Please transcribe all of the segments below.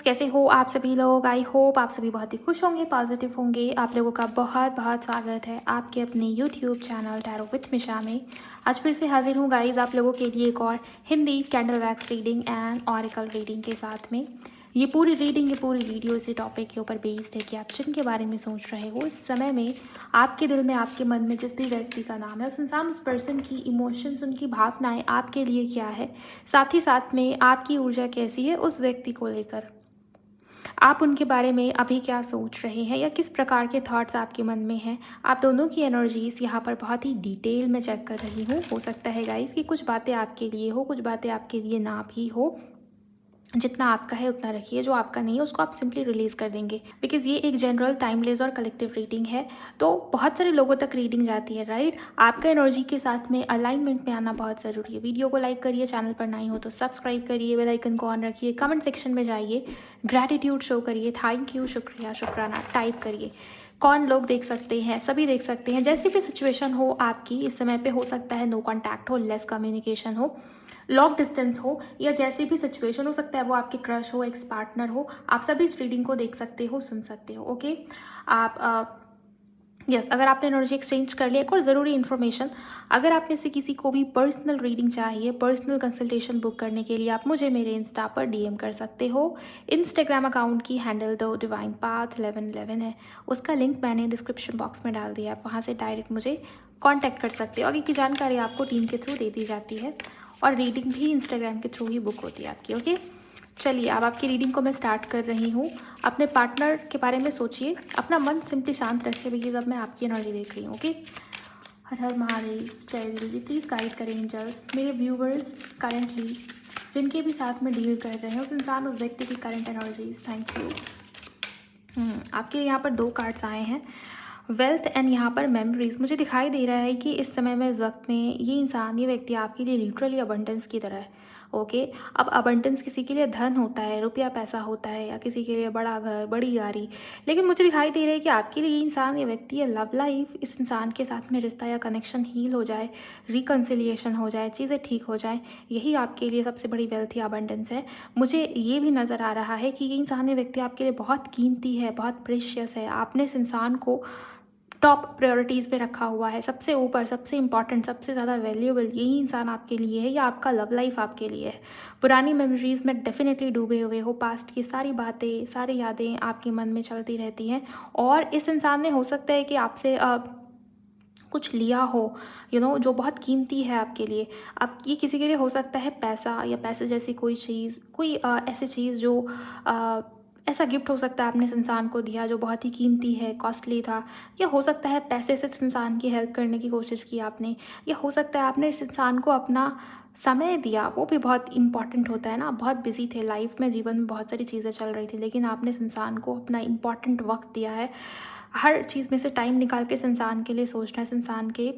कैसे हो आप सभी लोग। आई होप आप सभी बहुत ही खुश होंगे, पॉजिटिव होंगे। आप लोगों का बहुत बहुत स्वागत है आपके अपने यूट्यूब चैनल टैरो विथ मिशा में। आज फिर से हाजिर हूँ गाइज आप लोगों के लिए एक और Hindi candle wax reading and oracle reading के साथ में। ये पूरी वीडियो इसी टॉपिक के ऊपर बेस्ड है कि आप जिनके बारे में सोच रहे हो इस समय में आपके दिल में, आपके मन में जिस भी व्यक्ति का नाम है उस इंसान, उस पर्सन की इमोशंस, उनकी भावनाएं आपके लिए क्या है, साथ ही साथ में आपकी ऊर्जा कैसी है उस व्यक्ति को लेकर। आप उनके बारे में अभी क्या सोच रहे हैं या किस प्रकार के थॉट्स आपके मन में हैं। आप दोनों की एनर्जीज यहाँ पर बहुत ही डिटेल में चेक कर रही हूँ। हो सकता है गाइस कि कुछ बातें आपके लिए हो, कुछ बातें आपके लिए ना भी हो। जितना आपका है उतना रखिए, जो आपका नहीं है उसको आप सिंपली रिलीज कर देंगे, बिकॉज ये एक जनरल, टाइमलेस और कलेक्टिव रीडिंग है। तो बहुत सारे लोगों तक रीडिंग जाती है, राइट। आपका एनर्जी के साथ में अलाइनमेंट में आना बहुत ज़रूरी है। वीडियो को लाइक करिए, चैनल पर नए हो तो सब्सक्राइब करिए, बेल आइकन को ऑन रखिए, कमेंट सेक्शन में जाइए, ग्रैटिट्यूड शो करिए, थैंक यू, शुक्रिया, शुक्राना टाइप करिए। कौन लोग देख सकते हैं, सभी देख सकते हैं। जैसी भी सिचुएशन हो आपकी इस समय पे, हो सकता है नो कॉन्टैक्ट हो, लेस कम्युनिकेशन हो, लॉन्ग डिस्टेंस हो, या जैसी भी सिचुएशन हो सकता है वो आपके क्रश हो, एक्स पार्टनर हो, आप सभी इस रीडिंग को देख सकते हो, सुन सकते हो। ओके, आप यस अगर आपने एनर्जी एक्सचेंज कर लिया। एक और ज़रूरी इन्फॉर्मेशन, अगर आप में से किसी को भी पर्सनल रीडिंग चाहिए, पर्सनल कंसल्टेशन बुक करने के लिए आप मुझे मेरे इंस्टा पर डीएम कर सकते हो। इंस्टाग्राम अकाउंट की हैंडल द डिवाइन पाथ 1111 है, उसका लिंक मैंने डिस्क्रिप्शन बॉक्स में डाल दिया। आप वहाँ से डायरेक्ट मुझे कॉन्टैक्ट कर सकते हो। आगे की जानकारी आपको टीम के थ्रू दे दी जाती है और रीडिंग भी इंस्टाग्राम के थ्रू ही बुक होती है आपकी। ओके, चलिए अब आपकी रीडिंग को मैं स्टार्ट कर रही हूँ। अपने पार्टनर के बारे में सोचिए, अपना मन सिंपली शांत रखिए भैया, जब मैं आपकी एनर्जी देख रही हूँ। ओके, हर हर महादेव, जय गुरु जी। प्लीज़ गाइड करें एंजल्स मेरे व्यूवर्स करेंटली जिनके भी साथ में डील कर रहे हैं, उस इंसान, उस व्यक्ति की करंट एनर्जीज। Thank you. आपके यहाँ पर 2 कार्ड्स आए हैं, वेल्थ एंड यहाँ पर मेमोरीज। मुझे दिखाई दे रहा है कि इस समय में, इस वक्त में ये इंसान, ये व्यक्ति आपके लिए लिटरली अबंडेंस की तरह है। ओके, अब अबंडेंस किसी के लिए धन होता है, रुपया पैसा होता है, या किसी के लिए बड़ा घर, बड़ी गाड़ी। लेकिन मुझे दिखाई दे रहा है कि आपके लिए ये इंसान, ये व्यक्ति है लव लाइफ, इस इंसान के साथ में रिश्ता या कनेक्शन हील हो जाए, रिकन्सिलिएशन हो जाए, चीज़ें ठीक हो जाए, यही आपके लिए सबसे बड़ी वेल्थ या अबंडेंस है। मुझे ये भी नज़र आ रहा है कि ये इंसान, ये व्यक्ति आपके लिए बहुत कीमती है, बहुत प्रेशियस है। आपने इस इंसान को टॉप प्रायोरिटीज़ पे रखा हुआ है, सबसे ऊपर, सबसे इंपॉर्टेंट, सबसे ज़्यादा वैल्यूएबल यही इंसान आपके लिए है, या आपका लव लाइफ आपके लिए है। पुरानी मेमोरीज़ में डेफिनेटली डूबे हुए हो, पास्ट की सारी बातें, सारी यादें आपके मन में चलती रहती हैं। और इस इंसान ने, हो सकता है कि आपसे कुछ लिया हो, जो बहुत कीमती है आपके लिए। अब ये किसी के लिए हो सकता है पैसा, या पैसे जैसी कोई चीज़, कोई ऐसी चीज़ जो अ, ऐसा गिफ्ट हो सकता है आपने इस इंसान को दिया जो बहुत ही कीमती है, कॉस्टली था। या हो सकता है पैसे से इस इंसान की हेल्प करने की कोशिश की आपने, या हो सकता है आपने इस इंसान को अपना समय दिया, वो भी बहुत इंपॉर्टेंट होता है ना। बहुत बिजी थे लाइफ में, जीवन में बहुत सारी चीज़ें चल रही थी, लेकिन आपने इस इंसान को अपना इंपॉर्टेंट वक्त दिया है। हर चीज़ में से टाइम निकाल के इस इंसान के लिए सोचना, इस इंसान के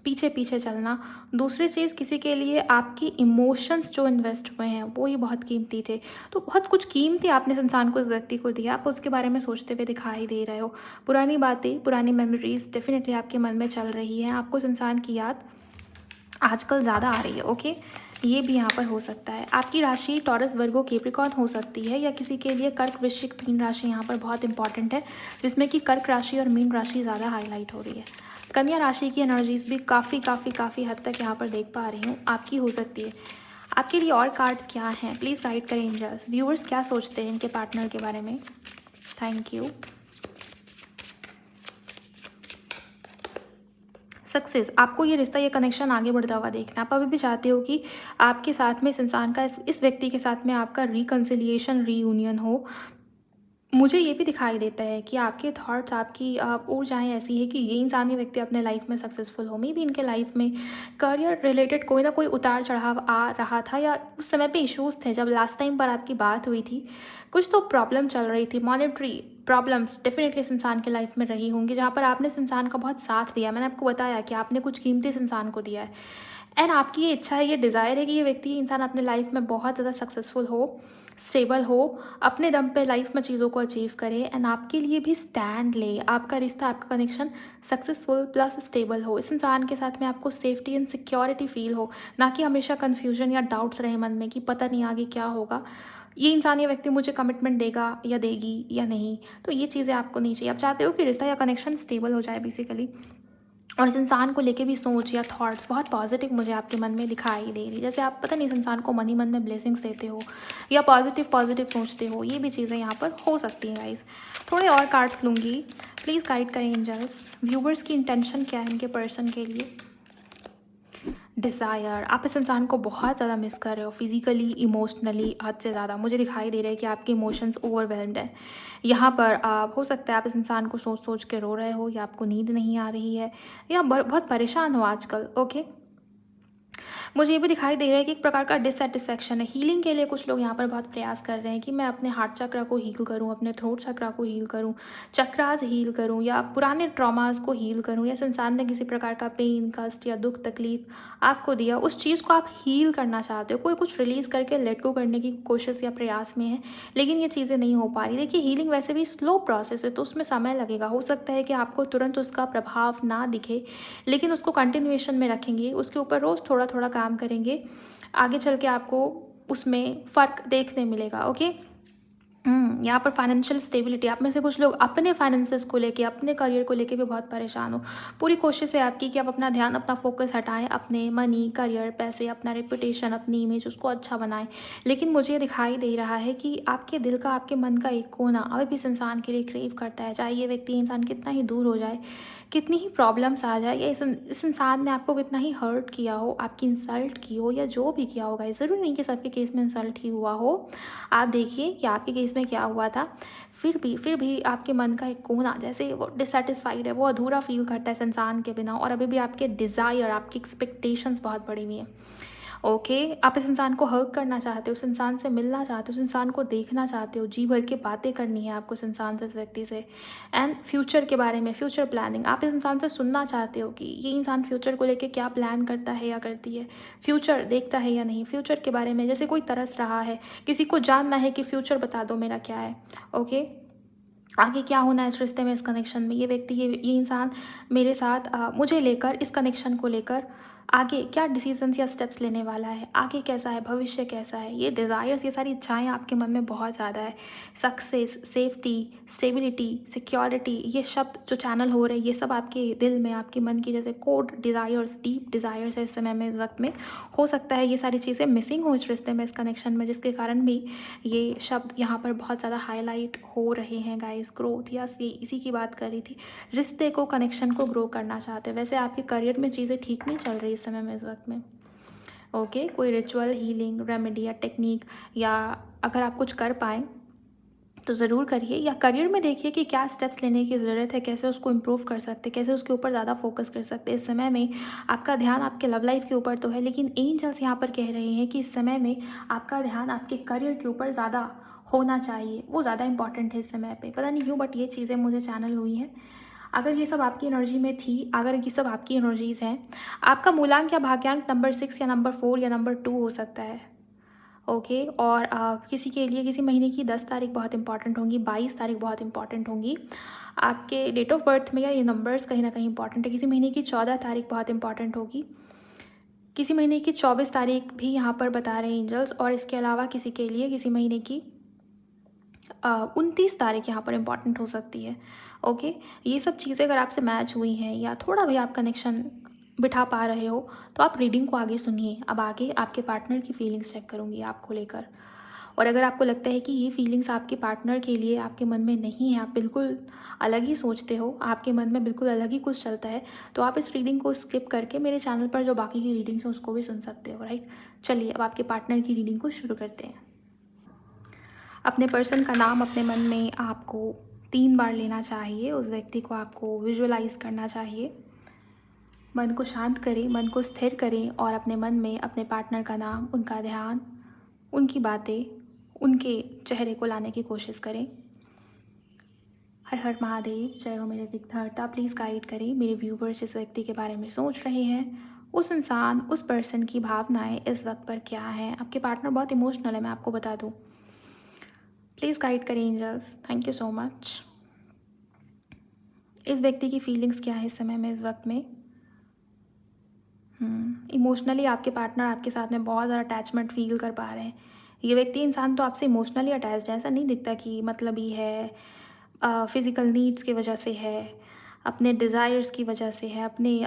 पीछे पीछे चलना। दूसरी चीज़, किसी के लिए आपकी इमोशंस जो इन्वेस्ट हुए हैं वो ही बहुत कीमती थे। तो बहुत कुछ कीमती आपने इस इंसान को, इस व्यक्ति को दिया, आप उसके बारे में सोचते हुए दिखाई दे रहे हो। पुरानी बातें, पुरानी मेमोरीज डेफिनेटली आपके मन में चल रही हैं। आपको इस इंसान की याद आजकल ज़्यादा आ रही है। ओके, ये भी यहाँ पर हो सकता है। आपकी राशि टॉरस, वर्गो, कैप्रिकॉर्न हो सकती है, या किसी के लिए कर्क, वृश्चिक, मीन राशि यहाँ पर बहुत इंपॉर्टेंट है, जिसमें कि कर्क राशि और मीन राशि ज़्यादा हाईलाइट हो रही है। कन्या राशि की एनर्जीज भी काफ़ी हद तक यहाँ पर देख पा रही हूँ आपकी हो सकती है। आपके लिए और कार्ड्स क्या हैं, प्लीज़ गाइड करें एंजल्स। व्यूअर्स क्या सोचते हैं इनके पार्टनर के बारे में। Thank you. सक्सेस, आपको ये रिश्ता, ये कनेक्शन आगे बढ़ता हुआ देखना। आप अभी भी चाहते हो कि आपके साथ में इस इंसान का, इस व्यक्ति के साथ में आपका रिकन्सिलिएशन, रीयूनियन हो। मुझे ये भी दिखाई देता है कि आपके थॉट्स, आपकी ऊर्जाएँ ऐसी है कि ये इंसान, ये व्यक्ति अपने लाइफ में सक्सेसफुल हो। मे बी इनके लाइफ में करियर रिलेटेड कोई ना कोई उतार चढ़ाव आ रहा था, या उस समय पे इश्यूज़ थे जब लास्ट टाइम पर आपकी बात हुई थी। कुछ तो प्रॉब्लम चल रही थी, मॉनेटरी प्रॉब्लम्स डेफिनेटली इस इंसान के लाइफ में रही होंगी, जहाँ पर आपने इस इंसान का बहुत साथ दिया। मैंने आपको बताया कि आपने कुछ कीमती इस इंसान को दिया है। एंड आपकी ये इच्छा है, ये डिज़ायर है कि ये व्यक्ति, इंसान अपने लाइफ में बहुत ज़्यादा सक्सेसफुल हो, स्टेबल हो, अपने दम पे लाइफ में चीज़ों को अचीव करे, एंड आपके लिए भी स्टैंड ले। आपका रिश्ता, आपका कनेक्शन सक्सेसफुल प्लस स्टेबल हो। इस इंसान के साथ में आपको सेफ्टी एंड सिक्योरिटी फील हो, ना कि हमेशा कन्फ्यूजन या डाउट्स रहे मन में कि पता नहीं आगे क्या होगा। ये इंसान, ये व्यक्ति मुझे कमिटमेंट देगा या देगी या नहीं, तो ये चीज़ें आपको नहीं चाहिए। आप चाहते हो कि रिश्ता या कनेक्शन स्टेबल हो जाए बेसिकली। और इस इंसान को लेके भी सोच या थॉट्स बहुत पॉजिटिव मुझे आपके मन में दिखाई दे रही। जैसे आप पता नहीं इस इंसान को मन ही मन में ब्लेसिंग्स देते हो या पॉजिटिव पॉजिटिव सोचते हो, ये भी चीज़ें यहाँ पर हो सकती हैं गाइस। थोड़े और कार्ड्स लूँगी, प्लीज़ गाइड करें एंजल्स। व्यूवर्स की इंटेंशन क्या है इनके पर्सन के लिए? डिज़ायर, आप इस इंसान को बहुत ज़्यादा मिस कर रहे हो, फिजिकली इमोशनली हद से ज़्यादा मुझे दिखाई दे रहा है कि आपके इमोशंस ओवरवेल्म्ड हैं। यहाँ पर आप हो सकता है आप इस इंसान को सोच सोच के रो रहे हो, या आपको नींद नहीं आ रही है, या बहुत परेशान हो आजकल। ओके, मुझे ये भी दिखाई दे रहा है कि एक प्रकार का डिससेटिस्फैक्शन है। हीलिंग के लिए कुछ लोग यहाँ पर बहुत प्रयास कर रहे हैं कि मैं अपने हार्ट चक्रा को हील करूँ, अपने थ्रोट चक्रा को हील करूँ, चक्रास हील करूँ, या पुराने ट्रॉमास को हील करूँ, या संसार ने किसी प्रकार का पेन, कष्ट या दुख तकलीफ आपको दिया, उस चीज़ को आप हील करना चाहते हो। कोई कुछ रिलीज़ करके लेट गो करने की कोशिश या प्रयास में है, लेकिन ये चीज़ें नहीं हो पा रही। देखिए, हीलिंग वैसे भी स्लो प्रोसेस है, तो उसमें समय लगेगा। हो सकता है कि आपको तुरंत उसका प्रभाव ना दिखे, लेकिन उसको कंटिन्यूएशन में रखेंगे, उसके ऊपर रोज़ थोड़ा थोड़ा काम करेंगे, आगे चल के आपको उसमें फ़र्क देखने मिलेगा। ओके, यहाँ पर फाइनेंशियल स्टेबिलिटी, आप में से कुछ लोग अपने फाइनेंसेस को लेके, अपने करियर को लेके भी बहुत परेशान हो। पूरी कोशिश है आपकी कि आप अपना ध्यान, अपना फोकस हटाएं अपने मनी, करियर, पैसे, अपना रेपुटेशन, अपनी इमेज, उसको अच्छा बनाएं। लेकिन मुझे ये दिखाई दे रहा है कि आपके दिल का, आपके मन का एक कोना अभी भी इस इंसान के लिए क्रेव करता है। चाहे ये व्यक्ति, इंसान कितना ही दूर हो जाए, कितनी ही प्रॉब्लम्स आ जाए, या इस इंसान ने आपको कितना ही हर्ट किया हो, आपकी इंसल्ट की हो, या जो भी किया होगा, ज़रूरी नहीं कि सबके केस में इंसल्ट ही हुआ हो। आप देखिए कि आपके केस में क्या हुआ था। फिर भी आपके मन का एक कोना, जैसे वो डिससेटिस्फाइड है, वो अधूरा फील करता है इस इंसान के बिना, और अभी भी आपके डिज़ायर, आपकी एक्सपेक्टेशंस बहुत बड़ी हुई हैं। ओके, आप इस इंसान को हग करना चाहते हो, उस इंसान से मिलना चाहते हो, उस इंसान को देखना चाहते हो, जी भर के बातें करनी है आपको इस इंसान से, इस व्यक्ति से। एंड फ्यूचर के बारे में, फ्यूचर प्लानिंग, आप इस इंसान से सुनना चाहते हो कि ये इंसान फ्यूचर को लेके क्या प्लान करता है या करती है, फ्यूचर देखता है या नहीं, फ्यूचर के बारे में जैसे कोई तरस रहा है, किसी को जानना है कि फ्यूचर बता दो मेरा क्या है। ओके, आगे क्या होना है इस रिश्ते में, इस कनेक्शन में, ये व्यक्ति, ये इंसान मेरे साथ मुझे लेकर, इस कनेक्शन को लेकर आगे क्या डिसीजंस या स्टेप्स लेने वाला है, आगे कैसा है, भविष्य कैसा है। ये डिज़ायर्स, ये सारी इच्छाएं आपके मन में बहुत ज़्यादा है। सक्सेस, सेफ्टी, स्टेबिलिटी, सिक्योरिटी, ये शब्द जो चैनल हो रहे हैं, ये सब आपके दिल में, आपके मन की जैसे कोड डिज़ायर्स, डीप डिज़ायर्स है इस समय में, इस वक्त में। हो सकता है ये सारी चीज़ें मिसिंग हो इस रिश्ते में, इस कनेक्शन में, जिसके कारण भी ये शब्द यहाँ पर बहुत ज़्यादा हाईलाइट हो रहे हैं गाइस। ग्रोथ, या इसी की बात कर रही थी, रिश्ते को, कनेक्शन को ग्रो करना चाहते हैं। वैसे आपके करियर में चीज़ें ठीक नहीं चल रही इस समय में, इस वक्त में। ओके, कोई रिचुअल, हीलिंग, रेमेडी या टेक्निक, या अगर आप कुछ कर पाएँ तो ज़रूर करिए, या करियर में देखिए कि क्या स्टेप्स लेने की ज़रूरत है, कैसे उसको इम्प्रूव कर सकते, कैसे उसके ऊपर ज़्यादा फोकस कर सकते। इस समय में आपका ध्यान आपके लव लाइफ के ऊपर तो है, लेकिन एंजल्स यहाँ पर कह रहे हैं कि इस समय में आपका ध्यान आपके करियर के ऊपर ज़्यादा होना चाहिए, वो ज़्यादा इंपॉर्टेंट है इस समय पे। पता नहीं क्यों, बट ये चीज़ें मुझे चैनल हुई हैं। अगर ये सब आपकी एनर्जी में थी, अगर ये सब आपकी एनर्जीज़ हैं, आपका मूलांक या भाग्यांक नंबर 6 या नंबर 4 या नंबर 2 हो सकता है। ओके, और किसी के लिए किसी महीने की 10 तारीख बहुत इंपॉर्टेंट होंगी, 22 तारीख बहुत इंपॉर्टेंट होंगी। आपके डेट ऑफ बर्थ में या ये नंबर्स कहीं ना कहीं इंपॉर्टेंट है। किसी महीने की 14 तारीख बहुत इंपॉर्टेंट होगी, किसी महीने की 24 तारीख भी यहाँ पर बता रहे हैं एंजल्स, और इसके अलावा किसी के लिए किसी महीने की 29 तारीख यहाँ पर इम्पॉर्टेंट हो सकती है। ओके, ये सब चीज़ें अगर आपसे मैच हुई हैं, या थोड़ा भी आप कनेक्शन बिठा पा रहे हो, तो आप रीडिंग को आगे सुनिए। अब आगे आपके पार्टनर की फीलिंग्स चेक करूँगी आपको लेकर, और अगर आपको लगता है कि ये फीलिंग्स आपके पार्टनर के लिए आपके मन में नहीं है, आप बिल्कुल अलग ही सोचते हो, आपके मन में बिल्कुल अलग ही कुछ चलता है, तो आप इस रीडिंग को स्किप करके मेरे चैनल पर जो बाकी की रीडिंग्स हैं उसको भी सुन सकते हो, राइट। चलिए, अब आपके पार्टनर की रीडिंग को शुरू करते हैं। अपने पर्सन का नाम अपने मन में आपको 3 बार लेना चाहिए, उस व्यक्ति को आपको विजुअलाइज करना चाहिए। मन को शांत करें, मन को स्थिर करें, और अपने मन में अपने पार्टनर का नाम, उनका ध्यान, उनकी बातें, उनके चेहरे को लाने की कोशिश करें। हर हर महादेव, जय हो मेरे विघ्नहर्ता। प्लीज़ गाइड करें मेरे व्यूवर्स जिस व्यक्ति के बारे में सोच रहे हैं, उस इंसान, उस पर्सन की भावनाएं इस वक्त पर क्या हैं। आपके पार्टनर बहुत इमोशनल है, मैं आपको बता दूँ। प्लीज़ गाइड करें angels, thank you so much. इस व्यक्ति की फीलिंग्स क्या है इस समय में, इस वक्त में। इमोशनली आपके पार्टनर आपके साथ में बहुत ज़्यादा अटैचमेंट फील कर पा रहे हैं। ये व्यक्ति इंसान तो आपसे इमोशनली अटैच्ड है, ऐसा नहीं दिखता कि मतलब ही है, फिज़िकल नीड्स की वजह से है, अपने डिज़ायर्स की वजह से है, अपने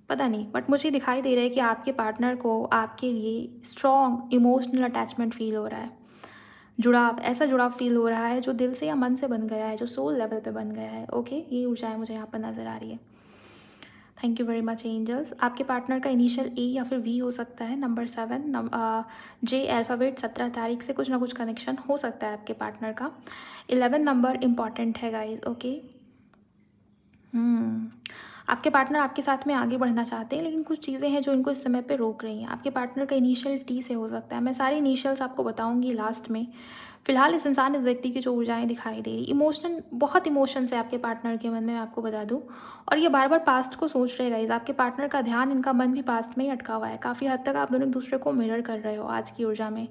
पता नहीं, बट मुझे दिखाई दे रहा है कि आपके पार्टनर को आपके लिए स्ट्रॉन्ग इमोशनल अटैचमेंट फ़ील हो रहा है। जुड़ाव, ऐसा जुड़ाव फ़ील हो रहा है जो दिल से या मन से बन गया है, जो सोल लेवल पे बन गया है। ओके, ये ऊर्जाएँ मुझे यहाँ पर नज़र आ रही है। Thank you very much angels. आपके पार्टनर का इनिशियल ए या फिर वी हो सकता है, नंबर 7, जे अल्फ़ाबेट, 17 तारीख से कुछ ना कुछ कनेक्शन हो सकता है आपके पार्टनर का। 11 नंबर इम्पॉर्टेंट है गाइज। ओके, आपके पार्टनर आपके साथ में आगे बढ़ना चाहते हैं, लेकिन कुछ चीज़ें हैं जो इनको इस समय पे रोक रही हैं। आपके पार्टनर का इनिशियल टी से हो सकता है, मैं सारे इनिशियल्स आपको बताऊंगी लास्ट में। फिलहाल इस व्यक्ति की जो ऊर्जाएं दिखाई दे रही, इमोशनल, बहुत इमोशंस है आपके पार्टनर के मन में, मैं आपको बता दूं। और ये बार बार पास्ट को सोच रहे गाइस, आपके पार्टनर का ध्यान, इनका मन भी पास्ट में ही अटका हुआ है। काफ़ी हद तक आप दोनों एक दूसरे को मिरर कर रहे हो आज की ऊर्जा में।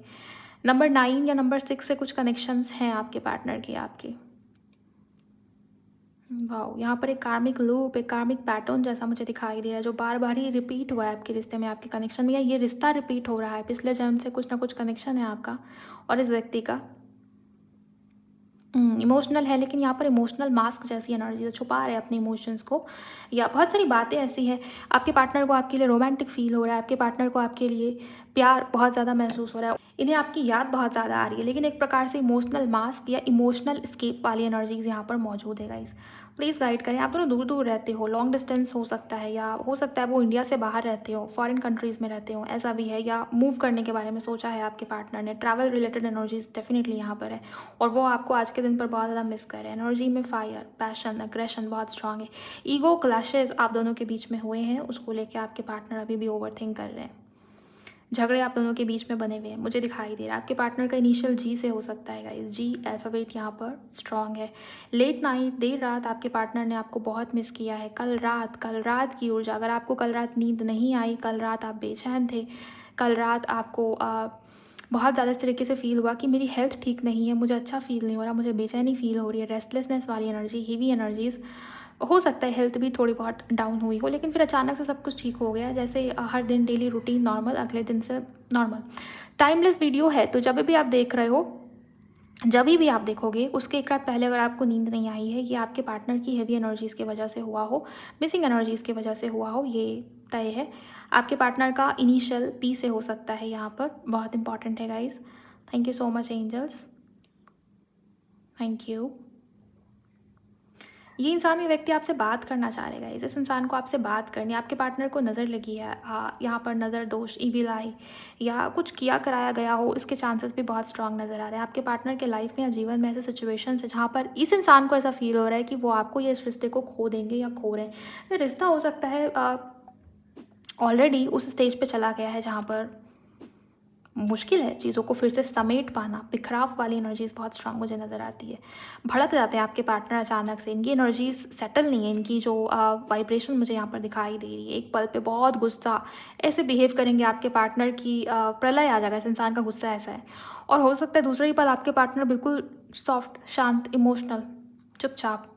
नंबर 9 या नंबर 6 से कुछ कनेक्शंस हैं आपके पार्टनर के, आपके। वाओ, यहाँ पर एक कार्मिक लूप, एक कार्मिक पैटर्न जैसा मुझे दिखाई दे रहा है, जो बार बार ही रिपीट हुआ है आपके रिश्ते में, आपके कनेक्शन में, या ये रिश्ता रिपीट हो रहा है। पिछले जन्म से कुछ ना कुछ कनेक्शन है आपका और इस व्यक्ति का। इमोशनल है, लेकिन यहाँ पर इमोशनल मास्क जैसी एनर्जी है, छुपा रहे हैं अपने इमोशंस को, या बहुत सारी बातें ऐसी हैं। आपके पार्टनर को आपके लिए रोमांटिक फील हो रहा है, आपके पार्टनर को आपके लिए प्यार बहुत ज़्यादा महसूस हो रहा है, इन्हें आपकी याद बहुत ज़्यादा आ रही है, लेकिन एक प्रकार से इमोशनल मास्क या इमोशनल स्केप वाली एनर्जीज यहाँ पर मौजूद है गाइस। प्लीज़ गाइड करें। आप दोनों दूर दूर रहते हो, लॉन्ग डिस्टेंस हो सकता है, या हो सकता है वो इंडिया से बाहर रहते हो, फॉरेन कंट्रीज़ में रहते हो, ऐसा भी है, या मूव करने के बारे में सोचा है आपके पार्टनर ने। ट्रैवल रिलेटेड एनर्जीज डेफिनेटली यहाँ पर है, और वो आपको आज के दिन पर बहुत ज़्यादा मिस कर रहे हैं। एनर्जी में फायर, पैशन, अग्रेशन बहुत स्ट्रांग है। ईगो क्लैशेज आप दोनों के बीच में हुए हैं, उसको लेकर आपके पार्टनर अभी भी ओवर थिंक कर रहे हैं। झगड़े आप दोनों के बीच में बने हुए हैं, मुझे दिखाई दे रहा है। आपके पार्टनर का इनिशियल जी से हो सकता है गाइस, जी अल्फ़ाबेट यहाँ पर स्ट्रांग है। लेट नाइट, देर रात आपके पार्टनर ने आपको बहुत मिस किया है। कल रात की ऊर्जा, अगर आपको कल रात नींद नहीं आई, कल रात आप बेचैन थे, कल रात आपको बहुत ज़्यादा इस तरीके से फील हुआ कि मेरी हेल्थ ठीक नहीं है, मुझे अच्छा फील नहीं हो रहा, मुझे बेचैनी फील हो रही है, रेस्टलेसनेस वाली एनर्जी, हेवी एनर्जीज़। हो सकता है हेल्थ भी थोड़ी बहुत डाउन हुई हो, लेकिन फिर अचानक से सब कुछ ठीक हो गया, जैसे हर दिन डेली रूटीन नॉर्मल, अगले दिन से नॉर्मल। टाइमलेस वीडियो है, तो जब भी आप देख रहे हो, जब भी आप देखोगे, उसके एक रात पहले अगर आपको नींद नहीं आई है, ये आपके पार्टनर की हेवी एनर्जीज़ की वजह से हुआ हो, मिसिंग एनर्जीज़ की वजह से हुआ हो, ये तय है। आपके पार्टनर का इनिशियल पी से हो सकता है यहाँ पर, बहुत इंपॉर्टेंट है guys. Thank you so much angels, thank you. ये इंसान, ये व्यक्ति आपसे बात करना चाह रहेगा, इस इंसान को आपसे बात करनी है। आपके पार्टनर को नज़र लगी है, यहाँ पर नज़र दोष, ईविल आई, या कुछ किया कराया गया हो, इसके चांसेस भी बहुत स्ट्रांग नज़र आ रहे हैं। आपके पार्टनर के लाइफ में या जीवन में ऐसे सिचुएशंस है जहाँ पर इस इंसान को ऐसा फील हो रहा है कि वो आपको या इस रिश्ते को खो देंगे या खो रहे हैं। ये रिश्ता हो सकता है ऑलरेडी उस स्टेज पे चला गया है जहाँ पर मुश्किल है चीज़ों को फिर से समेट पाना। बिखराव वाली एनर्जीज़ बहुत स्ट्रांग मुझे नज़र आती है। भड़क जाते हैं आपके पार्टनर अचानक से, इनकी एनर्जीज़ सेटल नहीं है, इनकी जो वाइब्रेशन मुझे यहाँ पर दिखाई दे रही है। एक पल पे बहुत गुस्सा, ऐसे बिहेव करेंगे आपके पार्टनर की प्रलय आ जाएगा, इस इंसान का गुस्सा ऐसा है। और हो सकता है दूसरे ही पल आपके पार्टनर बिल्कुल सॉफ्ट, शांत, इमोशनल, चुपचाप,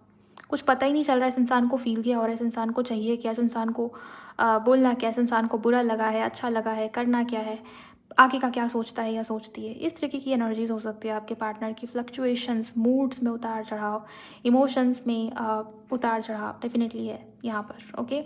कुछ पता ही नहीं चल रहा है इस इंसान को फील किया, और इस इंसान को चाहिए क्या, इस इंसान को बोलना क्या, इस इंसान को बुरा लगा है, अच्छा लगा है, करना क्या है, आगे का क्या सोचता है या सोचती है। इस तरीके की एनर्जीज हो सकती है आपके पार्टनर की। फ्लक्चुएशंस, मूड्स में उतार चढ़ाव, इमोशंस में उतार चढ़ाव डेफिनेटली है यहाँ पर। ओके,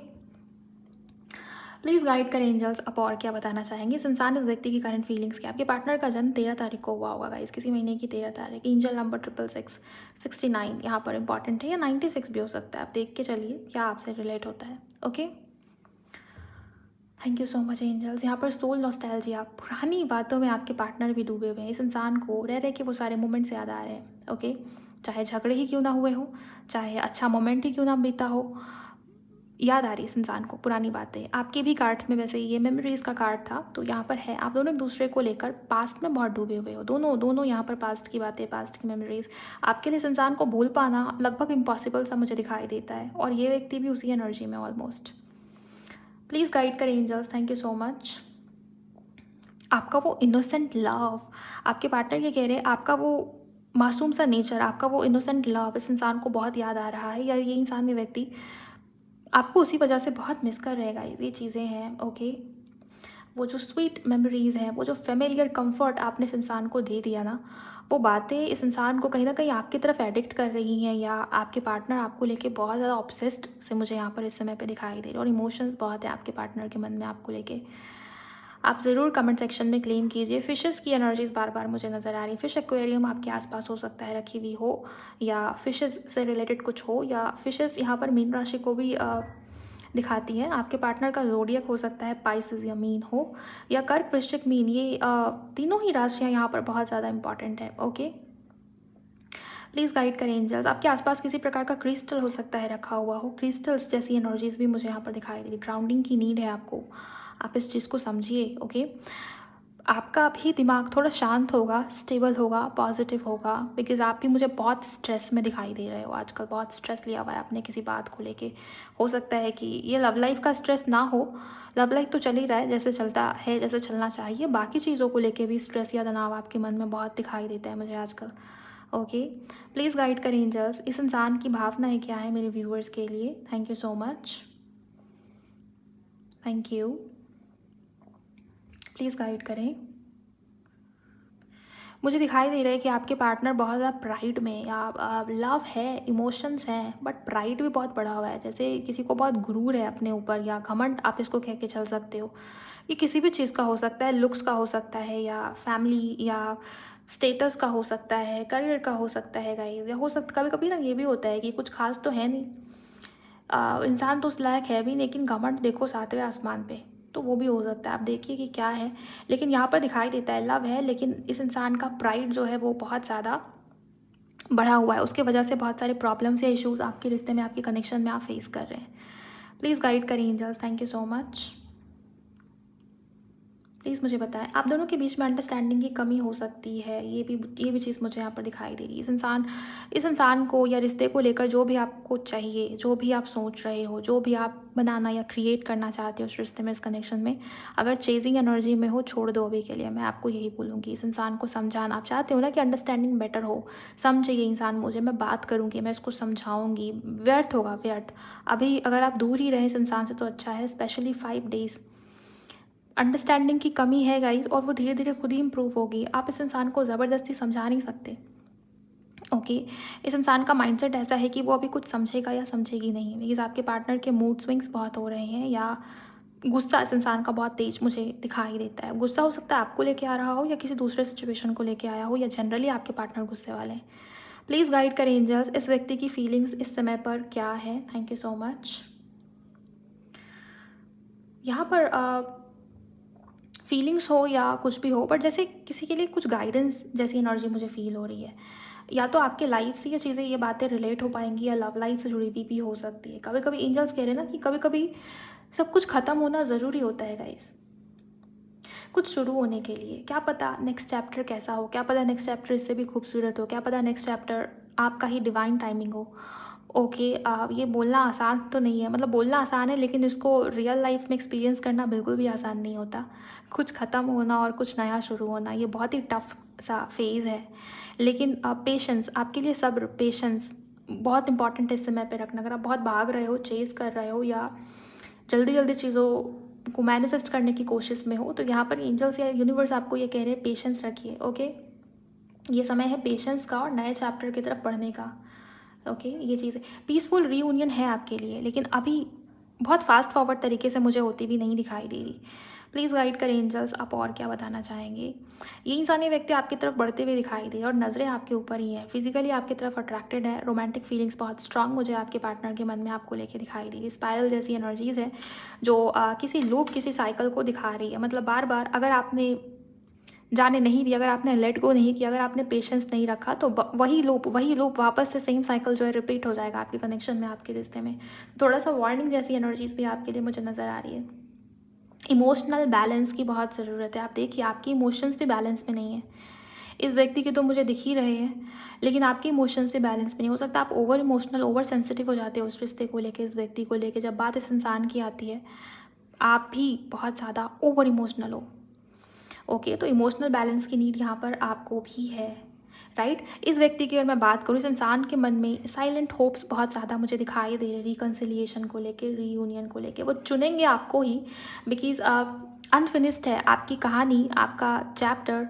प्लीज़ गाइड करें एंजल्स, आप और क्या बताना चाहेंगे इस इंसान, इस व्यक्ति की करंट फीलिंग्स क्या। आपके पार्टनर का जन्म 13 तारीख को हुआ होगा गाइस, किसी महीने की 13 तारीख। एंजल नंबर 666, 69 यहाँ पर इंपॉर्टेंट है, या 96 भी हो सकता है, आप देख के चलिए क्या आपसे रिलेट होता है। Okay, thank you so much angels. यहाँ पर सोल नॉस्टैल्जिया, पुरानी बातों में आपके पार्टनर भी डूबे हुए हैं। इस इंसान को रह रहे के वो सारे मोमेंट्स याद आ रहे हैं। ओके, चाहे झगड़े ही क्यों ना हुए हो, चाहे अच्छा मोमेंट ही क्यों ना बीता हो, याद आ रही है इस इंसान को पुरानी बातें। आपके भी कार्ड्स में वैसे ये मेमोरीज का कार्ड था, तो यहाँ पर है आप दोनों एक दूसरे को लेकर पास्ट में बहुत डूबे हुए हो, दोनों यहाँ पर पास्ट की बातें, पास्ट की मेमोरीज। आपके लिए इस इंसान को भूल पाना लगभग इम्पॉसिबल सा मुझे दिखाई देता है, और ये व्यक्ति भी उसी एनर्जी में ऑलमोस्ट। प्लीज़ गाइड करें angels, thank you so much. आपका वो इनोसेंट लव, आपके पार्टनर ये कह रहे हैं, आपका वो मासूम सा नेचर, आपका वो इनोसेंट लव इस इंसान को बहुत याद आ रहा है, या ये इंसान, ये व्यक्ति आपको उसी वजह से बहुत मिस कर रहेगा। ये चीज़ें हैं। ओके, वो जो स्वीट मेमोरीज़ हैं, वो जो फ़ेमिलियर कम्फ़र्ट आपने इस इंसान को दे दिया ना, वो बातें इस इंसान को कहीं न कहीं आपकी तरफ एडिक्ट कर रही हैं, या आपके पार्टनर आपको लेके बहुत ज़्यादा ऑब्सेस्ड से मुझे यहाँ पर इस समय पे दिखाई दे रहे हैं, और इमोशंस बहुत हैं आपके पार्टनर के मन में आपको लेके। आप ज़रूर कमेंट सेक्शन में क्लेम कीजिए। फ़िशेज़ की एनर्जीज़ बार-बार मुझे नज़र आ रही हैं। फ़िश एक्वेरियम आपके आस-पास हो सकता है रखी हुई हो, या फ़िशेज़ से रिलेटेड कुछ हो, या फ़िशेज़ यहाँ पर मीन राशि को भी दिखाती हैं। आपके पार्टनर का ज़ोडिएक हो सकता है पाइसेस या मीन हो, या कर्क, वृश्चिक, मीन, ये तीनों ही राशियाँ यहाँ पर बहुत ज़्यादा इंपॉर्टेंट है। ओके, प्लीज़ गाइड करें एंजल्स। आपके आसपास किसी प्रकार का क्रिस्टल हो सकता है रखा हुआ हो, क्रिस्टल्स जैसी एनर्जीज़ भी मुझे यहाँ पर दिखाई दे रही। ग्राउंडिंग की नीड है आपको, आप इस चीज़ को समझिए। ओके, आपका अभी दिमाग थोड़ा शांत होगा, स्टेबल होगा, पॉजिटिव होगा, बिकॉज़ आप भी मुझे बहुत स्ट्रेस में दिखाई दे रहे हो आजकल। बहुत स्ट्रेस लिया हुआ है आपने किसी बात को लेके। हो सकता है कि ये लव लाइफ का स्ट्रेस ना हो, लव लाइफ तो चल ही रहा है जैसे चलता है, जैसे चलना चाहिए। बाकी चीज़ों को लेके भी स्ट्रेस या तनाव आपके मन में बहुत दिखाई देता है मुझे आजकल। ओके, प्लीज़ गाइड करें एंजल्स, इस इंसान की भावनाएं क्या है मेरे व्यूअर्स के लिए। Thank you so much, thank you. Please guide करें। मुझे दिखाई दे रहा है कि आपके पार्टनर बहुत ज़्यादा प्राइड में, या लव है, इमोशंस हैं, बट प्राइड भी बहुत बढ़ा हुआ है। जैसे किसी को बहुत गुरूर है अपने ऊपर, या घमंड आप इसको कह के चल सकते हो। ये किसी भी चीज़ का हो सकता है, लुक्स का हो सकता है, या फैमिली या स्टेटस का हो सकता है, करियर का हो सकता है गाइस, या हो सकता कभी कभी ना ये भी होता है कि कुछ खास तो है नहीं, इंसान तो उस लायक है भी, लेकिन घमंड देखो सातवें आसमान पे, तो वो भी हो सकता है। आप देखिए कि क्या है, लेकिन यहाँ पर दिखाई देता है लव है, लेकिन इस इंसान का प्राइड जो है वो बहुत ज़्यादा बढ़ा हुआ है। उसके वजह से बहुत सारे प्रॉब्लम्स या इश्यूज़ आपके रिश्ते में, आपके कनेक्शन में आप फेस कर रहे हैं। प्लीज़ गाइड करिए angels, thank you so much. Please मुझे बताएं, आप दोनों के बीच में अंडरस्टैंडिंग की कमी हो सकती है, ये भी चीज़ मुझे यहाँ पर दिखाई दे रही है। इस इंसान को या रिश्ते को लेकर जो भी आपको चाहिए, जो भी आप सोच रहे हो, जो भी आप बनाना या क्रिएट करना चाहते हो उस रिश्ते में, इस कनेक्शन में, अगर चेजिंग एनर्जी में हो, छोड़ दो अभी के लिए। मैं आपको यही बोलूँगी, इस इंसान को समझाना। आप चाहते हो ना कि अंडरस्टैंडिंग बेटर हो, समझे ये इंसान मुझे, मैं बात करूँगी, मैं इसको समझाऊँगी, व्यर्थ होगा, व्यर्थ। अभी अगर आप दूर ही रहें इस इंसान से तो अच्छा है, स्पेशली 5 डेज़। अंडरस्टैंडिंग की कमी है गाइज, और वो धीरे धीरे खुद ही इम्प्रूव होगी। आप इस इंसान को ज़बरदस्ती समझा नहीं सकते। ओके, इस इंसान का माइंडसेट ऐसा है कि वो अभी कुछ समझेगा या समझेगी नहीं, बिकॉज आपके पार्टनर के मूड स्विंग्स बहुत हो रहे हैं, या गुस्सा इस इंसान का बहुत तेज मुझे दिखाई देता है। गुस्सा हो सकता है आपको लेके आ रहा हो, या किसी दूसरे सिचुएशन को लेके आया हो, या जनरली आपके पार्टनर गुस्से वाले हैं। प्लीज़ गाइड करें एंजल्स, इस व्यक्ति की फीलिंग्स इस समय पर क्या है। Thank you so much. यहाँ पर फीलिंग्स हो या कुछ भी हो, बट जैसे किसी के लिए कुछ गाइडेंस जैसी एनर्जी मुझे फील हो रही है। या तो आपके लाइफ से ये चीज़ें, ये बातें रिलेट हो पाएंगी, या लव लाइफ से जुड़ी हुई भी हो सकती है। कभी कभी एंजल्स कह रहे हैं ना कि कभी कभी सब कुछ ख़त्म होना ज़रूरी होता है गाइस, कुछ शुरू होने के लिए। क्या पता नेक्स्ट चैप्टर कैसा हो, क्या पता नेक्स्ट चैप्टर इससे भी खूबसूरत हो, क्या पता नेक्स्ट चैप्टर आपका ही डिवाइन टाइमिंग हो। ओके, ये बोलना आसान तो नहीं है, मतलब बोलना आसान है, लेकिन इसको रियल लाइफ में एक्सपीरियंस करना बिल्कुल भी आसान नहीं होता। कुछ ख़त्म होना और कुछ नया शुरू होना, ये बहुत ही टफ सा फेज़ है। लेकिन पेशेंस आपके लिए, सब्र, पेशेंस बहुत इंपॉर्टेंट है इस समय पे रखना। अगर आप बहुत भाग रहे हो, चेज़ कर रहे हो, या जल्दी जल्दी चीज़ों को मैनिफेस्ट करने की कोशिश में हो, तो यहाँ पर एंजल्स या यूनिवर्स आपको ये कह रहे हैं पेशेंस रखिए। ओके, ये समय है पेशेंस का और नए चैप्टर की तरफ बढ़ने का। ओके, ये चीज़ है, पीसफुल रीयूनियन है आपके लिए, लेकिन अभी बहुत फास्ट फॉरवर्ड तरीके से मुझे होती भी नहीं दिखाई दे रही। प्लीज़ गाइड करें एंजल्स, आप और क्या बताना चाहेंगे। ये इंसानी व्यक्ति आपकी तरफ बढ़ते हुए दिखाई दे, और नज़रें आपके ऊपर ही हैं, फिजिकली आपकी तरफ अट्रैक्टेड है। रोमांटिक फीलिंग्स बहुत स्ट्रांग मुझे आपके पार्टनर के मन में आपको लेके दिखाई दे रही। स्पायरल जैसी एनर्जीज़ है जो किसी लूप, किसी साइकिल को दिखा रही है। मतलब बार बार अगर आपने जाने नहीं दिया, अगर आपने लेट गो नहीं किया, अगर आपने पेशेंस नहीं रखा, तो वही लूप वापस से सेम साइकिल जो है रिपीट हो जाएगा आपके कनेक्शन में, आपके रिश्ते में। थोड़ा सा वार्निंग जैसी एनर्जीज भी आपके लिए मुझे नज़र आ रही है। इमोशनल बैलेंस की बहुत ज़रूरत है। आप देखिए, आपकी इमोशंस भी बैलेंस में नहीं है। इस व्यक्ति के तो मुझे दिख ही रहे हैं, लेकिन आपके इमोशंस भी बैलेंस में नहीं। हो सकता आप ओवर इमोशनल, ओवर सेंसिटिव हो जाते हो उस रिश्ते को लेके, इस व्यक्ति को लेके। जब बात इस इंसान की आती है, आप भी बहुत ज़्यादा ओवर इमोशनल हो। ओके, तो इमोशनल बैलेंस की नीड यहाँ पर आपको भी है, राइट। इस व्यक्ति की अगर मैं बात करूँ, इस इंसान के मन में साइलेंट होप्स बहुत ज़्यादा मुझे दिखाई दे रहे, रिकन्सिलिएशन को लेके, रीयूनियन को लेके। वो चुनेंगे आपको ही, बिकॉज अनफिनिश्ड है आपकी कहानी, आपका चैप्टर,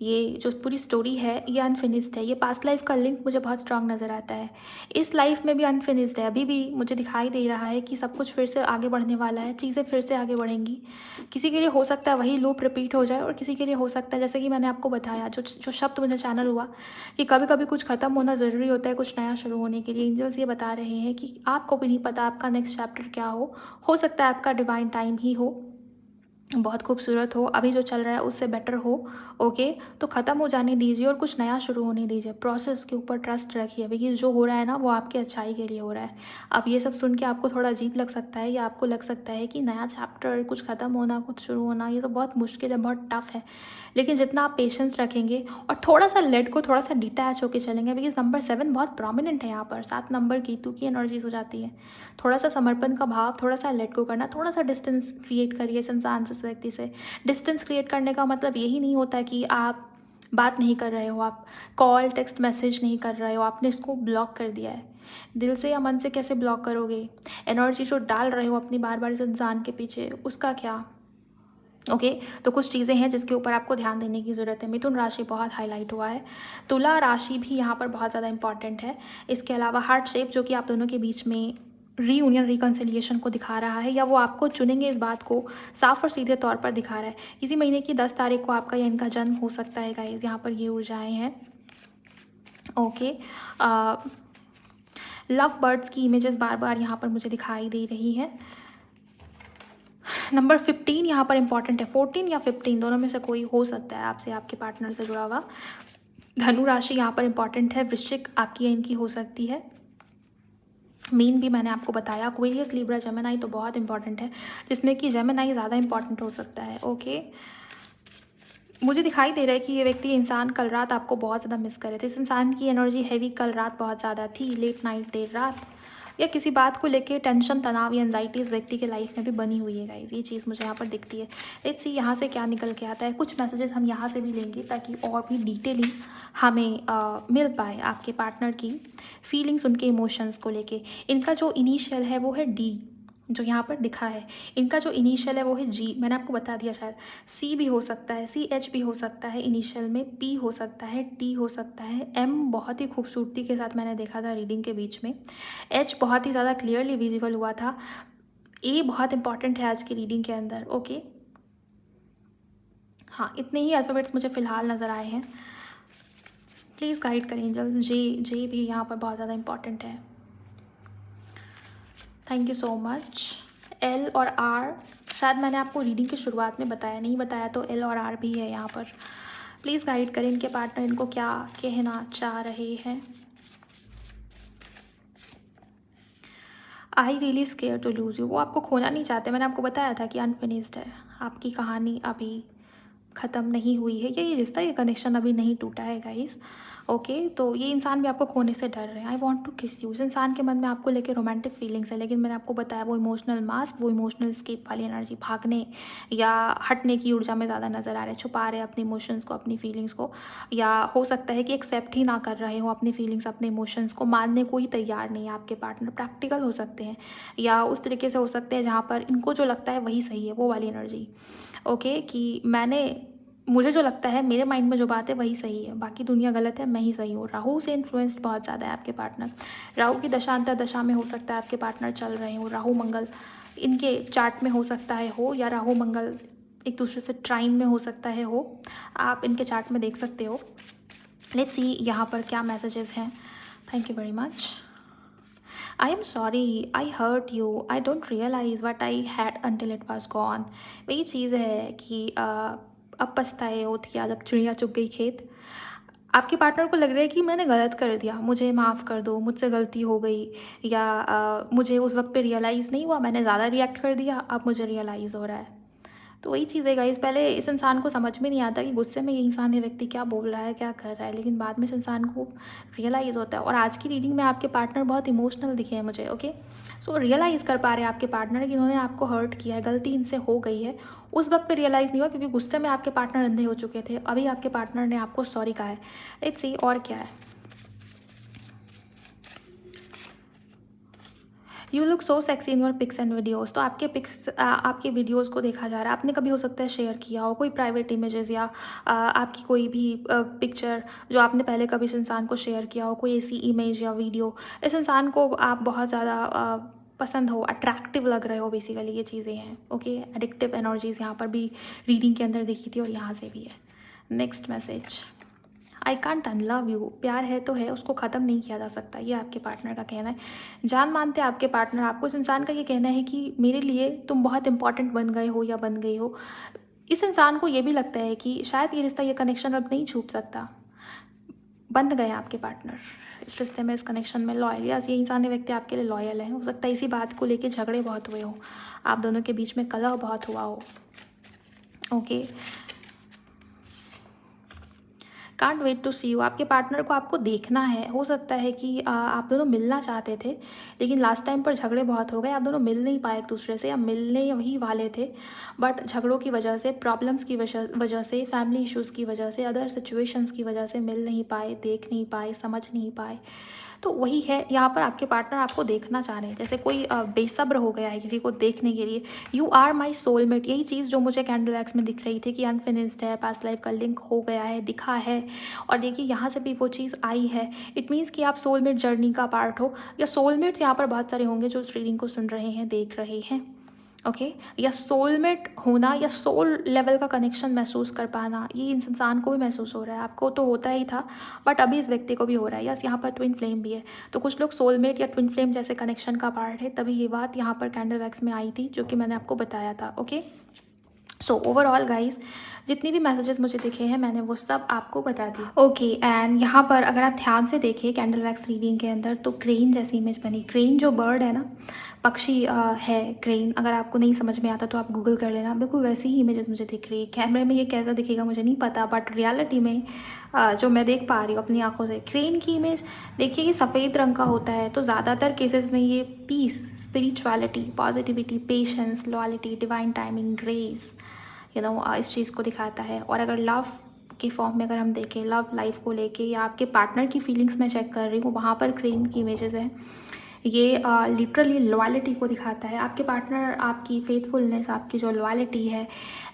ये जो पूरी स्टोरी है ये अनफिनिश्ड है। ये पास्ट लाइफ का लिंक मुझे बहुत स्ट्रांग नज़र आता है। इस लाइफ में भी अनफिनिश्ड है, अभी भी मुझे दिखाई दे रहा है कि सब कुछ फिर से आगे बढ़ने वाला है, चीज़ें फिर से आगे बढ़ेंगी। किसी के लिए हो सकता है वही लूप रिपीट हो जाए, और किसी के लिए हो सकता है जैसे कि मैंने आपको बताया, जो जो शब्द मुझे चैनल हुआ कि कभी कभी कुछ ख़त्म होना ज़रूरी होता है कुछ नया शुरू होने के लिए। एंजल्स ये बता रहे हैं कि आपको भी नहीं पता आपका नेक्स्ट चैप्टर क्या हो सकता है आपका डिवाइन टाइम ही हो, बहुत खूबसूरत हो, अभी जो चल रहा है उससे बेटर हो। ओके, तो ख़त्म हो जाने दीजिए और कुछ नया शुरू होने दीजिए। प्रोसेस के ऊपर ट्रस्ट रखिए, बिकॉज जो हो रहा है ना वो आपकी अच्छाई के लिए हो रहा है। अब ये सब सुन के आपको थोड़ा अजीब लग सकता है, या आपको लग सकता है कि नया चैप्टर, कुछ ख़त्म होना, कुछ शुरू होना, ये सब बहुत मुश्किल है, बहुत टफ है। लेकिन जितना आप पेशेंस रखेंगे और थोड़ा सा लेट को, थोड़ा सा डिटैच होकर चलेंगे, बिकॉज नंबर 7 बहुत प्रोमिनेंट है यहाँ पर। 7 नंबर कीतु की एनर्जीज हो जाती है। थोड़ा सा समर्पण का भाव, थोड़ा सा लेट को करना, थोड़ा सा डिस्टेंस क्रिएट करिए इस इंसान से, इस व्यक्ति से। डिस्टेंस क्रिएट करने का मतलब यही नहीं होता कि आप बात नहीं कर रहे हो, आप कॉल टेक्स्ट मैसेज नहीं कर रहे हो, आपने इसको ब्लॉक कर दिया है। दिल से या मन से कैसे ब्लॉक करोगे? एनर्जी जो डाल रहे हो अपनी बार बार इस इंसान के पीछे, उसका क्या? ओके, तो कुछ चीज़ें हैं जिसके ऊपर आपको ध्यान देने की ज़रूरत है। मिथुन राशि बहुत हाईलाइट हुआ है, तुला राशि भी यहाँ पर बहुत ज़्यादा इंपॉर्टेंट है। इसके अलावा हार्ट शेप जो कि आप दोनों के बीच में रीयूनियन रिकन्सिलिएशन को दिखा रहा है, या वो आपको चुनेंगे इस बात को साफ और सीधे तौर पर दिखा रहा है। इसी महीने की 10 तारीख को आपका या इनका जन्म हो सकता है गाइस, यहाँ पर ये ऊर्जाएँ हैं। ओके, लव बर्ड्स की इमेजेस बार बार यहाँ पर मुझे दिखाई दे रही हैं। नंबर 15 यहाँ पर इंपॉर्टेंट है, 14 या 15 दोनों में से कोई हो सकता है आपसे, आपके पार्टनर से जुड़ा हुआ। धनु राशि यहाँ पर इंपॉर्टेंट है, वृश्चिक आपकी या इनकी हो सकती है। मीन भी मैंने आपको बताया, एक्वेरियस, लिब्रा, जेमिनाई तो बहुत इंपॉर्टेंट है, जिसमें कि जेमिनाई ज़्यादा इंपॉर्टेंट हो सकता है। ओके, मुझे दिखाई दे रहा है कि ये व्यक्ति, इंसान कल रात आपको बहुत ज़्यादा मिस कर रहे थे। इस इंसान की एनर्जी हैवी कल रात बहुत ज़्यादा थी, लेट नाइट, देर रात, या किसी बात को लेके टेंशन, तनाव या एंजाइटी इस व्यक्ति के लाइफ में भी बनी हुई है गाइस। ये चीज़ मुझे यहाँ पर दिखती है। लेट्स सी यहाँ से क्या निकल के आता है। कुछ मैसेजेस हम यहाँ से भी लेंगे ताकि और भी डिटेलिंग हमें मिल पाए आपके पार्टनर की फीलिंग्स, उनके इमोशंस को लेके। इनका जो इनिशियल है वो है डी, जो यहाँ पर दिखा है। इनका जो इनिशियल है वो है जी, मैंने आपको बता दिया शायद। सी भी हो सकता है, सी एच भी हो सकता है इनिशियल में, पी हो सकता है, टी हो सकता है, एम बहुत ही खूबसूरती के साथ मैंने देखा था रीडिंग के बीच में, एच बहुत ही ज़्यादा क्लियरली विजिबल हुआ था, ए बहुत इंपॉर्टेंट है आज की रीडिंग के अंदर। ओके, हाँ, इतने ही अल्फ़ाबेट्स मुझे फ़िलहाल नज़र आए हैं। प्लीज़ गाइड करें एंजल्स। जे भी यहाँ पर बहुत ज़्यादा इंपॉर्टेंट है। Thank you so much. L और आर शायद मैंने आपको रीडिंग की शुरुआत में बताया, नहीं बताया तो एल और आर भी है यहाँ पर। प्लीज़ गाइड करें इनके पार्टनर इनको क्या कहना चाह रहे हैं। I really scare to lose you, वो आपको खोना नहीं चाहते। मैंने आपको बताया था कि अनफिनिश्ड है, आपकी कहानी अभी ख़त्म नहीं हुई है, ये रिश्ता, ये कनेक्शन अभी नहीं टूटा है गाइस। ओके, तो ये इंसान भी आपको खोने से डर रहे हैं। आई वॉन्ट टू किस यू, इस इंसान के मन में आपको लेके रोमांटिक फीलिंग्स है, लेकिन मैंने आपको बताया वो इमोशनल मास्क, वो इमोशनल स्केप वाली एनर्जी, भागने या हटने की ऊर्जा में ज़्यादा नज़र आ रहे हैं, छुपा रहे हैं अपने इमोशंस को, अपनी फीलिंग्स को, या हो सकता है कि एक्सेप्ट ही ना कर रहे हो अपनी फीलिंग्स, अपने इमोशंस को मानने को ही तैयार नहीं है आपके पार्टनर। प्रैक्टिकल हो सकते हैं या उस तरीके से हो सकते हैं जहाँ पर इनको जो लगता है वही सही है, वो वाली एनर्जी। ओके, कि मुझे जो लगता है, मेरे माइंड में जो बात है वही सही है, बाकी दुनिया गलत है, मैं ही सही हूँ। राहु से इन्फ्लुएंस्ड बहुत ज़्यादा है आपके पार्टनर। राहु की दशांतर दशा में हो सकता है आपके पार्टनर चल रहे हो, राहु मंगल इनके चार्ट में हो सकता है हो, या राहु मंगल एक दूसरे से ट्राइन में हो सकता है हो, आप इनके चार्ट में देख सकते हो। लेट्स सी यहाँ पर क्या मैसेजेस हैं। Thank you very much. I am sorry, I hurt you, I don't realize what I had until it was gone. वही चीज़ है कि अब पछताए हो कि जब चिड़िया चुग गई खेत। आपके पार्टनर को लग रहा है कि मैंने गलत कर दिया, मुझे माफ़ कर दो, मुझसे गलती हो गई, या मुझे उस वक्त पे रियलाइज़ नहीं हुआ, मैंने ज़्यादा रिएक्ट कर दिया, अब मुझे रियलाइज़ हो रहा है। तो वही चीज़ है गाइस, पहले इस इंसान को समझ में नहीं आता कि गुस्से में ये इंसान, ये व्यक्ति क्या बोल रहा है, क्या कर रहा है, लेकिन बाद में इस इंसान को रियलाइज़ होता है। और आज की रीडिंग में आपके पार्टनर बहुत इमोशनल दिखे हैं मुझे। ओके, सो रियलाइज़ कर पा रहे हैं आपके पार्टनर कि इन्होंने आपको हर्ट किया है, गलती इनसे हो गई है। उस वक्त पे रियलाइज़ नहीं हुआ क्योंकि गुस्से में आपके पार्टनर अंधे हो चुके थे। अभी आपके पार्टनर ने आपको सॉरी कहा है। लेट्स सी और क्या है। You look so sexy in your pics and videos. तो आपके पिक्स आपके वीडियोज़ को देखा जा रहा है, आपने कभी हो सकता है शेयर किया हो कोई प्राइवेट इमेजेस या आपकी कोई भी पिक्चर जो आपने पहले कभी इस इंसान को शेयर किया हो, कोई ऐसी इमेज या वीडियो, इस इंसान को आप बहुत ज़्यादा पसंद हो, अट्रैक्टिव लग रहे हो, बेसिकली ये चीज़ें हैं। ओके, एडिक्टिव एनर्जीज़ यहाँ पर भी रीडिंग के अंदर दिखी थी और यहाँ से भी है। Next message, I can't unlove you. प्यार है तो है, उसको ख़त्म नहीं किया जा सकता, ये आपके पार्टनर का कहना है। जान मानते हैं आपके पार्टनर आपको। इस इंसान का ये कहना है कि मेरे लिए तुम बहुत इंपॉर्टेंट बन गए हो या बन गई हो। इस इंसान को ये भी लगता है कि शायद ये रिश्ता, ये कनेक्शन अब नहीं छूट सकता, बंद गए आपके पार्टनर इस रिश्ते में, इस कनेक्शन में लॉयल। या ये इंसान, व्यक्ति आपके लिए लॉयल है। हो सकता है इसी बात को लेके झगड़े बहुत हुए हो, आप दोनों के बीच में कलह बहुत हुआ हो। Okay, can't wait to see you. आपके पार्टनर को आपको देखना है। हो सकता है कि आप दोनों मिलना चाहते थे, लेकिन लास्ट टाइम पर झगड़े बहुत हो गए, आप दोनों मिल नहीं पाए एक दूसरे से, या मिलने वही वाले थे बट झगड़ों की वजह से, प्रॉब्लम्स की वजह से, फैमिली इश्यूज़ की वजह से, अदर सिचुएशंस की वजह से मिल नहीं पाए, देख नहीं पाए, समझ नहीं पाए। तो वही है, यहाँ पर आपके पार्टनर आपको देखना चाह रहे हैं, जैसे कोई बेसब्र हो गया है किसी को देखने के लिए। यू आर माई सोलमेट, यही चीज़ जो मुझे कैंडल एक्स में दिख रही थी कि अनफिनिश्ड है, पास्ट लाइफ का लिंक हो गया है, दिखा है। और देखिए यहाँ से भी वो चीज़ आई है। इट मीन्स कि आप सोलमेट जर्नी का पार्ट हो, या सोलमेट्स यहाँ पर बहुत सारे होंगे जो इस रीडिंग को सुन रहे हैं, देख रहे हैं। ओके, या सोलमेट होना या सोल लेवल का कनेक्शन महसूस कर पाना, ये इस इंसान को भी महसूस हो रहा है। आपको तो होता ही था बट अभी इस व्यक्ति को भी हो रहा है। यस, यहाँ पर ट्विन फ्लेम भी है, तो कुछ लोग सोलमेट या ट्विन फ्लेम जैसे कनेक्शन का पार्ट है, तभी ये बात यहाँ पर कैंडल वैक्स में आई थी जो कि मैंने आपको बताया था। ओके, सो ओवरऑल गाइज, जितनी भी मैसेजेस मुझे दिखे हैं मैंने वो सब आपको बता दी। ओके, एंड यहाँ पर अगर आप ध्यान से देखें कैंडल वैक्स रीडिंग के अंदर, तो क्रेन जैसी इमेज बनी। क्रेन जो बर्ड है ना, पक्षी है क्रेन। अगर आपको नहीं समझ में आता तो आप गूगल कर लेना, बिल्कुल वैसी ही इमेजेस मुझे दिख रही है। कैमरे में ये कैसा दिखेगा मुझे नहीं पता, बट रियलिटी में जो मैं देख पा रही हूँ अपनी आंखों से, क्रेन की इमेज देखिए, ये सफ़ेद रंग का होता है। तो ज़्यादातर केसेस में ये peace, spirituality, positivity, patience, loyalty, divine timing, grace, इस चीज़ को दिखाता है। और अगर लव के फॉर्म में अगर हम देखें, लव लाइफ को लेके या आपके पार्टनर की फीलिंग्स में चेक कर रही हूँ, वहाँ पर क्रेन की इमेजेस हैं। ये लिटरली लॉयल्टी को दिखाता है। आपके पार्टनर, आपकी फेथफुलनेस, आपकी जो लॉयल्टी है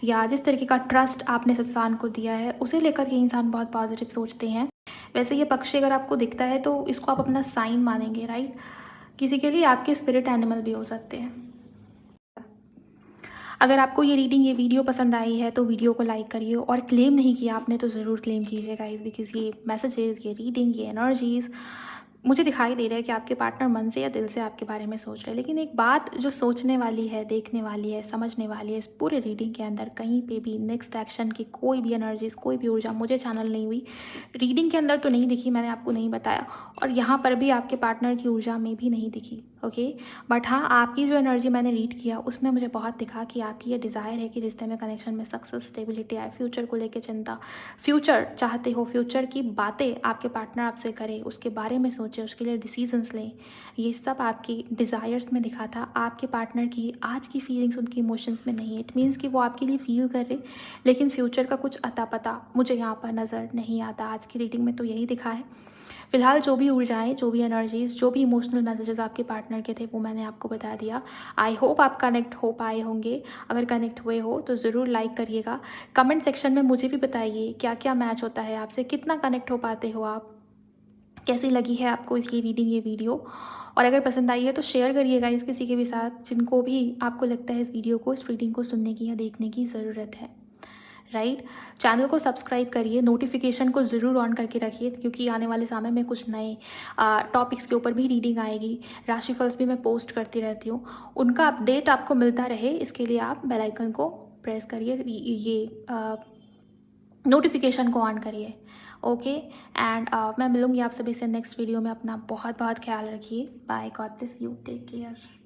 या जिस तरीके का ट्रस्ट आपने इस इंसान को दिया है, उसे लेकर ये इंसान बहुत पॉजिटिव सोचते हैं। वैसे ये पक्षी अगर आपको दिखता है तो इसको आप अपना साइन मानेंगे, राइट। किसी के लिए आपके स्पिरिट एनिमल भी हो सकते हैं। अगर आपको ये रीडिंग, ये वीडियो पसंद आई है तो वीडियो को लाइक करिए, और क्लेम नहीं किया आपने तो ज़रूर क्लेम कीजिए गाइस, बिकॉज़ ये मैसेजेस, ये रीडिंग, ये एनर्जीज़ मुझे दिखाई दे रहा है कि आपके पार्टनर मन से या दिल से आपके बारे में सोच रहे हैं। लेकिन एक बात जो सोचने वाली है, देखने वाली है, समझने वाली है, इस पूरे रीडिंग के अंदर कहीं पे भी नेक्स्ट एक्शन की कोई भी एनर्जीज, कोई भी ऊर्जा मुझे चैनल नहीं हुई। रीडिंग के अंदर तो नहीं दिखी, मैंने आपको नहीं बताया, और यहाँ पर भी आपके पार्टनर की ऊर्जा में भी नहीं दिखी। ओके, बट हाँ, आपकी जो एनर्जी मैंने रीड किया उसमें मुझे बहुत दिखा कि आपकी ये डिज़ायर है कि रिश्ते में, कनेक्शन में सक्सेस, स्टेबिलिटी आए, फ्यूचर को लेकर चिंता, फ्यूचर चाहते हो, फ्यूचर की बातें आपके पार्टनर आपसे करे, उसके बारे में सोचे, उसके लिए डिसीजंस लें। ये सब आपकी डिज़ायर्स में दिखा था। आपके पार्टनर की आज की फीलिंग्स उनकी इमोशंस में नहीं है। इट मीन्स कि वो आपके लिए फील कर रहे, लेकिन फ्यूचर का कुछ अता पता मुझे यहाँ पर नज़र नहीं आता। आज की रीडिंग में तो यही दिखा है। फिलहाल जो भी ऊर्जाएं, जो भी एनर्जीज, जो भी इमोशनल मैसेजेस आपके पार्टनर के थे वो मैंने आपको बता दिया। आई होप आप कनेक्ट हो पाए होंगे। अगर कनेक्ट हुए हो तो ज़रूर लाइक करिएगा। कमेंट सेक्शन में मुझे भी बताइए क्या क्या मैच होता है आपसे, कितना कनेक्ट हो पाते हो आप, कैसी लगी है आपको इसकी रीडिंग, ये वीडियो। और अगर पसंद आई है तो शेयर करिएगा इस किसी के भी साथ जिनको भी आपको लगता है इस वीडियो को, इस रीडिंग को सुनने की या देखने की ज़रूरत है, राइट। चैनल को सब्सक्राइब करिए, नोटिफिकेशन को ज़रूर ऑन करके रखिए, क्योंकि आने वाले समय में कुछ नए टॉपिक्स के ऊपर भी रीडिंग आएगी। राशिफल्स भी मैं पोस्ट करती रहती हूँ, उनका अपडेट आपको मिलता रहे, इसके लिए आप बेल आइकन को प्रेस करिए, ये नोटिफिकेशन को ऑन करिए। ओके, एंड मैं मिलूँगी आप सभी से नेक्स्ट वीडियो में। अपना बहुत बहुत ख्याल रखिए। Bye, God bless you, take care.